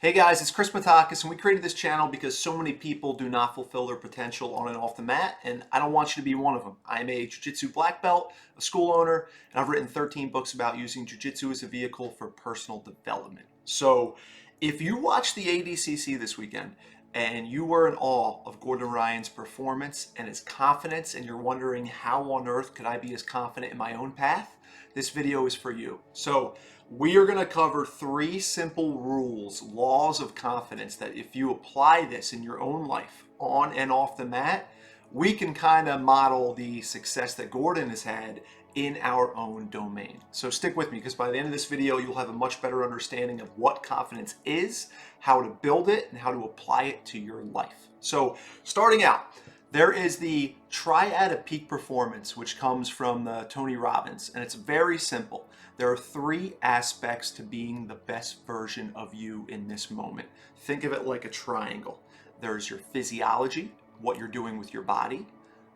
Hey guys, it's Chris Matakas, and we created this channel because so many people do not fulfill their potential on and off the mat, and I don't want you to be one of them. I'm a Jiu Jitsu black belt, a school owner, and I've written 13 books about using Jiu Jitsu as a vehicle for personal development. So if you watched the ADCC this weekend and you were in awe of Gordon Ryan's performance and his confidence, and you're wondering how on earth could I be as confident in my own path, this video is for you. So we are going to cover 3 simple rules, laws of confidence, that if you apply this in your own life, on and off the mat, we can kind of model the success that Gordon has had in our own domain. So stick with me, because by the end of this video, you'll have a much better understanding of what confidence is, how to build it, and how to apply it to your life. So starting out, there is the Triad of Peak Performance, which comes from Tony Robbins, and it's very simple. There are 3 aspects to being the best version of you in this moment. Think of it like a triangle. There's your physiology, what you're doing with your body.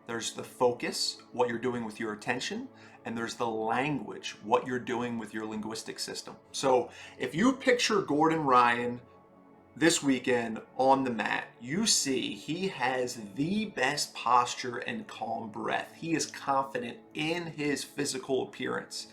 There's the focus, what you're doing with your attention. And there's the language, what you're doing with your linguistic system. So if you picture Gordon Ryan this weekend on the mat, you see he has the best posture and calm breath. He is confident in his physical appearance.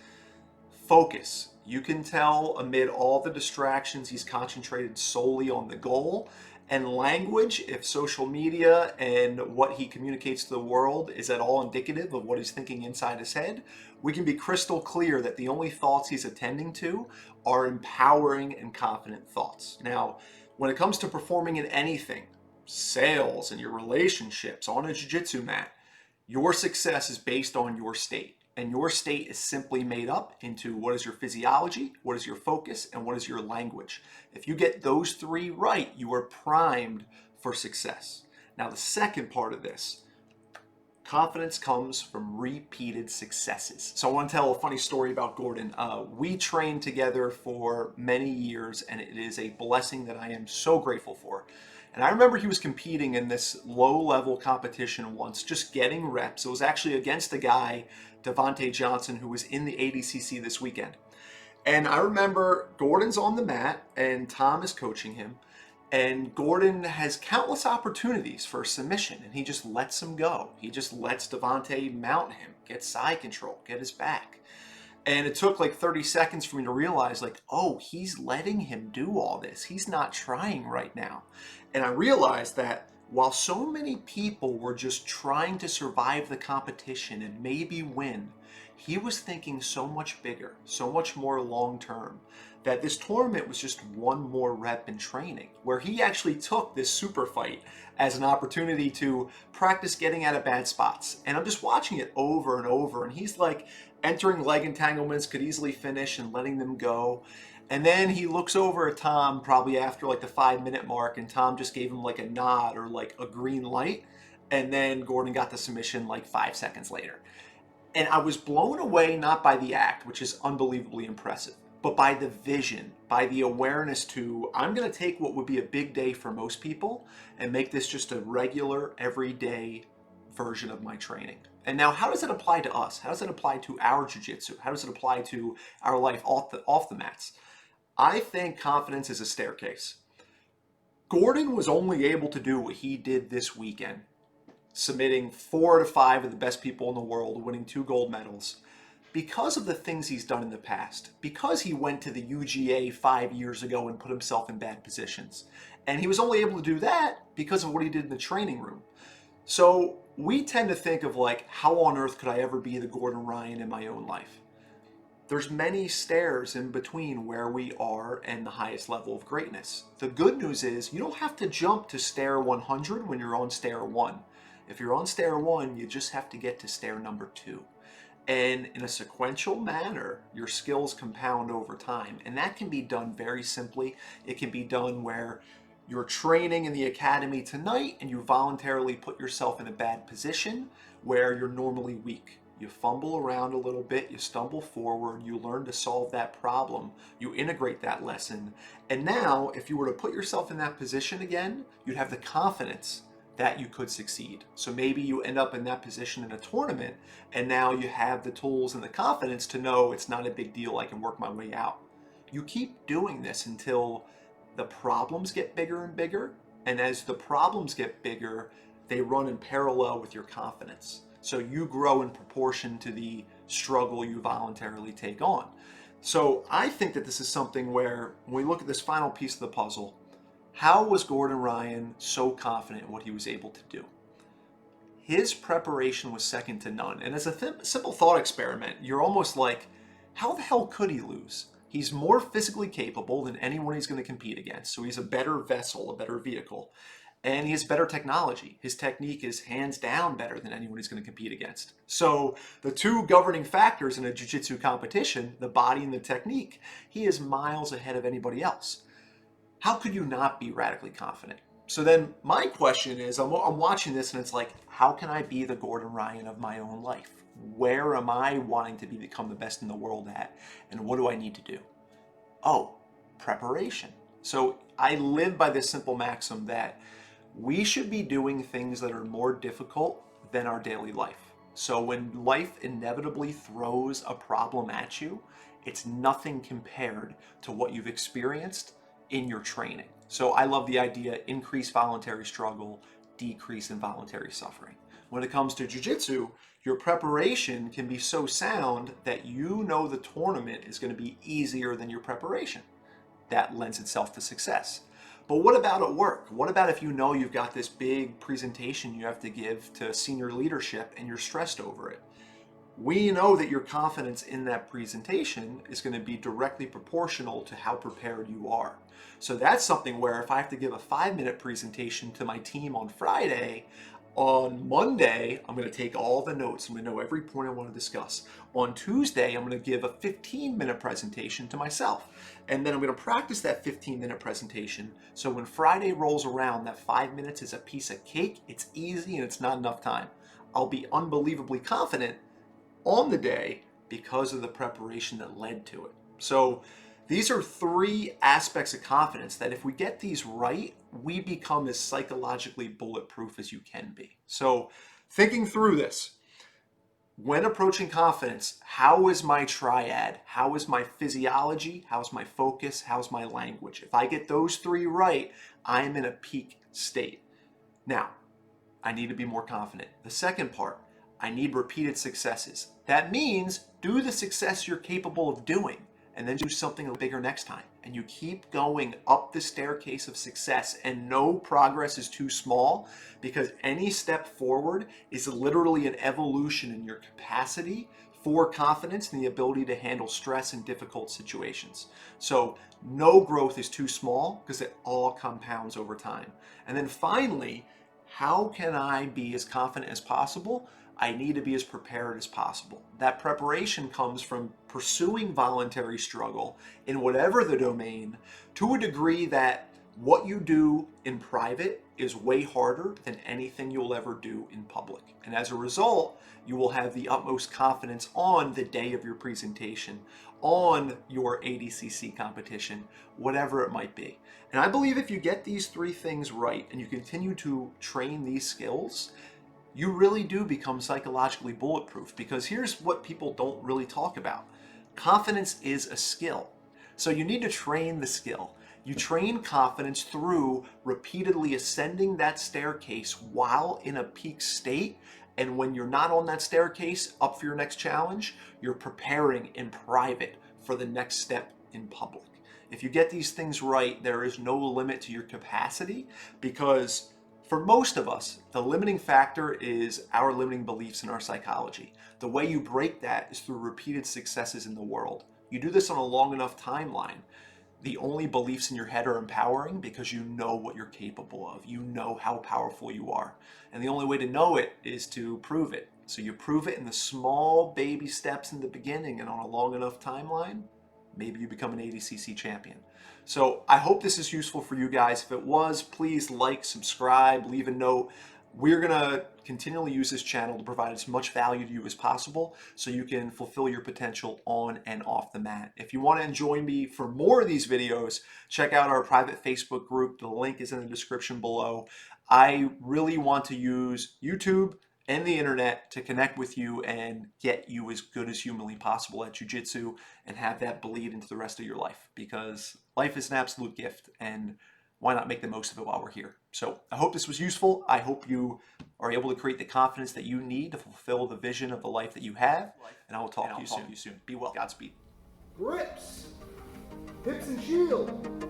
Focus. You can tell amid all the distractions, he's concentrated solely on the goal. And language, if social media and what he communicates to the world is at all indicative of what he's thinking inside his head, we can be crystal clear that the only thoughts he's attending to are empowering and confident thoughts. Now, when it comes to performing in anything, sales and your relationships on a jiu-jitsu mat, your success is based on your state. And your state is simply made up into what is your physiology, what is your focus, and what is your language. If you get those 3 right, you are primed for success. Now, the second part of this, confidence comes from repeated successes. So I want to tell a funny story about Gordon. We trained together for many years, and it is a blessing that I am so grateful for. And I remember he was competing in this low-level competition once, just getting reps. It was actually against a guy, Devontae Johnson, who was in the ADCC this weekend. And I remember Gordon's on the mat, and Tom is coaching him. And Gordon has countless opportunities for submission, and he just lets him go. He just lets Devontae mount him, get side control, get his back. And it took like 30 seconds for me to realize, like, oh, he's letting him do all this. He's not trying right now. And I realized that while so many people were just trying to survive the competition and maybe win, he was thinking so much bigger, so much more long-term, that this tournament was just one more rep in training, where he actually took this super fight as an opportunity to practice getting out of bad spots. And I'm just watching it over and over, and he's like entering leg entanglements, could easily finish, and letting them go. And then he looks over at Tom probably after like the 5-minute mark, and Tom just gave him like a nod or like a green light. And then Gordon got the submission like 5 seconds later. And I was blown away, not by the act, which is unbelievably impressive, but by the vision, by the awareness to, I'm going to take what would be a big day for most people and make this just a regular, everyday version of my training. And now, how does it apply to us? How does it apply to our jiu-jitsu? How does it apply to our life off the mats? I think confidence is a staircase. Gordon was only able to do what he did this weekend, submitting 4 to 5 of the best people in the world, winning 2 gold medals, because of the things he's done in the past, because he went to the UGA 5 years ago and put himself in bad positions. And he was only able to do that because of what he did in the training room. So we tend to think of like, how on earth could I ever be the Gordon Ryan in my own life? There's many stairs in between where we are and the highest level of greatness. The good news is you don't have to jump to stair 100 when you're on stair 1. If you're on stair 1, you just have to get to stair number 2. And in a sequential manner, your skills compound over time. And that can be done very simply. It can be done where you're training in the academy tonight and you voluntarily put yourself in a bad position where you're normally weak. You fumble around a little bit, you stumble forward, you learn to solve that problem, you integrate that lesson. And now, if you were to put yourself in that position again, you'd have the confidence that you could succeed. So maybe you end up in that position in a tournament, and now you have the tools and the confidence to know it's not a big deal, I can work my way out. You keep doing this until the problems get bigger and bigger. And as the problems get bigger, they run in parallel with your confidence. So you grow in proportion to the struggle you voluntarily take on. So I think that this is something where when we look at this final piece of the puzzle, how was Gordon Ryan so confident in what he was able to do? His preparation was second to none. And as a simple thought experiment, you're almost like, how the hell could he lose? He's more physically capable than anyone he's going to compete against. So he's a better vessel, a better vehicle. And he has better technology. His technique is hands down better than anyone he's going to compete against. So the two governing factors in a jiu-jitsu competition, the body and the technique, he is miles ahead of anybody else. How could you not be radically confident? So then my question is, I'm watching this and it's like, how can I be the Gordon Ryan of my own life? Where am I wanting to become the best in the world at? And what do I need to do? Oh, preparation. So I live by this simple maxim that we should be doing things that are more difficult than our daily life. So when life inevitably throws a problem at you, it's nothing compared to what you've experienced in your training. So I love the idea, increase voluntary struggle, decrease involuntary suffering. When it comes to jiu-jitsu, your preparation can be so sound that you know the tournament is going to be easier than your preparation. That lends itself to success. But what about at work? What about if you know you've got this big presentation you have to give to senior leadership and you're stressed over it? We know that your confidence in that presentation is going to be directly proportional to how prepared you are. So that's something where if I have to give a 5-minute presentation to my team on Friday, on Monday, I'm going to take all the notes. I'm going to know every point I want to discuss. On Tuesday, I'm going to give a 15-minute presentation to myself. And then I'm going to practice that 15-minute presentation. So when Friday rolls around, that 5 minutes is a piece of cake. It's easy and it's not enough time. I'll be unbelievably confident on the day because of the preparation that led to it. So these are 3 aspects of confidence that if we get these right, we become as psychologically bulletproof as you can be. So thinking through this, when approaching confidence, how is my triad? How is my physiology? How's my focus? How's my language? If I get those 3 right, I am in a peak state. Now, I need to be more confident. The second part, I need repeated successes. That means do the success you're capable of doing and then do something bigger next time. And you keep going up the staircase of success, and no progress is too small, because any step forward is literally an evolution in your capacity for confidence and the ability to handle stress in difficult situations. So no growth is too small because it all compounds over time. And then finally, how can I be as confident as possible? I need to be as prepared as possible. That preparation comes from pursuing voluntary struggle in whatever the domain to a degree that what you do in private is way harder than anything you'll ever do in public. And as a result, you will have the utmost confidence on the day of your presentation, on your ADCC competition, whatever it might be. And I believe if you get these 3 things right and you continue to train these skills, you really do become psychologically bulletproof, because here's what people don't really talk about. Confidence is a skill. So you need to train the skill. You train confidence through repeatedly ascending that staircase while in a peak state. And when you're not on that staircase up for your next challenge, you're preparing in private for the next step in public. If you get these things right, there is no limit to your capacity, because for most of us, the limiting factor is our limiting beliefs in our psychology. The way you break that is through repeated successes in the world. You do this on a long enough timeline. The only beliefs in your head are empowering because you know what you're capable of. You know how powerful you are. And the only way to know it is to prove it. So you prove it in the small baby steps in the beginning, and on a long enough timeline, maybe you become an ADCC champion. So I hope this is useful for you guys. If it was, please like, subscribe, leave a note. We're going to continually use this channel to provide as much value to you as possible so you can fulfill your potential on and off the mat. If you want to join me for more of these videos, check out our private Facebook group. The link is in the description below. I really want to use YouTube and the internet to connect with you and get you as good as humanly possible at jiu-jitsu and have that bleed into the rest of your life, because life is an absolute gift, and why not make the most of it while we're here? So I hope this was useful. I hope you are able to create the confidence that you need to fulfill the vision of the life that you have, and I will talk to you soon. Be well. Godspeed. Grips, hips and shield.